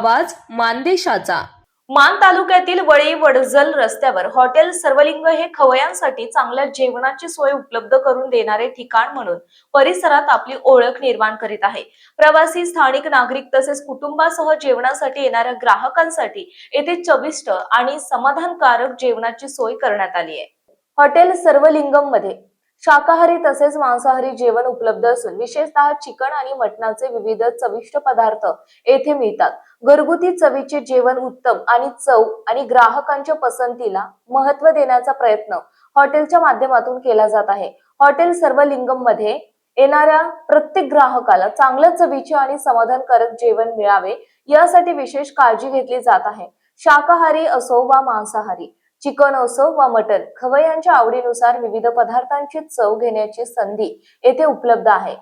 आवाज मानदेशाचा। मान तालुक्यातील वळी वडजल रस्त्यावर हॉटेल सर्वलिंग हे खवय्यांसाठी चांगल्या जेवणाची सोय उपलब्ध करून देणारे ठिकाण म्हणून परिसरात आपली ओळख निर्माण करीत आहे। प्रवासी, स्थानिक नागरिक तसेच कुटुंबासह जेवणासाठी येणाऱ्या ग्राहकांसाठी येथे चविष्ट आणि समाधानकारक जेवणाची सोय करण्यात आली आहे। हॉटेल सर्वलिंगम मध्ये शाकाहारी तसेच मांसाहारी जेवण उपलब्ध असून विशेषतः चिकन आणि मटणाचे विविध चविष्ट पदार्थ येथे मिळतात। घरगुती चवीचे जेवण उत्तम आणि चव आणि ग्राहकांच्या पसंतीला महत्त्व देण्याचा प्रयत्न हॉटेलच्या माध्यमातून केला जात आहे। हॉटेल सर्वलिंगम मध्ये येणाऱ्या प्रत्येक ग्राहकाला चांगल्या चवीचे आणि समाधानकारक जेवण मिळावे यासाठी विशेष काळजी घेतली जात आहे। शाकाहारी असो वा मांसाहारी, चिकन असो वा मटन, खवय्यांच्या आवडीनुसार विविध पदार्थांची चव घेण्याची संधी येथे उपलब्ध आहे।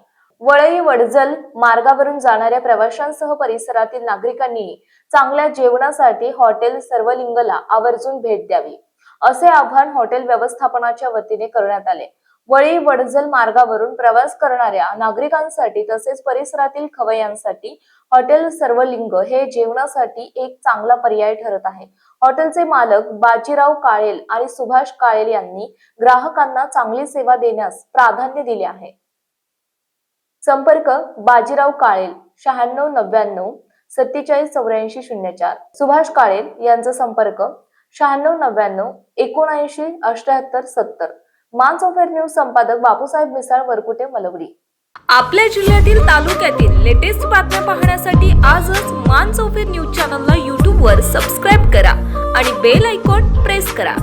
वळई वडजल मार्गावरून जाणाऱ्या प्रवाशांसह परिसरातील नागरिकांनी चांगल्या जेवणासाठी हॉटेल सर्वलिंगला आवर्जून भेट द्यावी असे आवाहन हॉटेल व्यवस्थापनाच्या वतीने करण्यात आले। वळी वडजल मार्गावरून प्रवास करणाऱ्या नागरिकांसाठी तसेच परिसरातील खवय्यांसाठी हॉटेल सर्वलिंग हे जेवणासाठी एक चांगला पर्याय ठरत आहे। हॉटेलचे मालक बाजीराव काळेल आणि सुभाष काळेल यांनी ग्राहकांना चांगली सेवा देण्यास प्राधान्य दिले आहे। संपर्क बाजीराव काळेल 9699 478404। सुभाष काळेल यांचा संपर्क 9699 797870। मानसोफर न्यूज संपादक बापूसाहेब मिसाळ, वरकुटे, मलवडी। आपल्या जिल्ह्यातील तालुक्यातील लेटेस्ट बातम्या पाहण्यासाठी आजच मानसोफर न्यूज चॅनलला YouTube वर सबस्क्राईब करा आणि बेल आयकॉन प्रेस करा।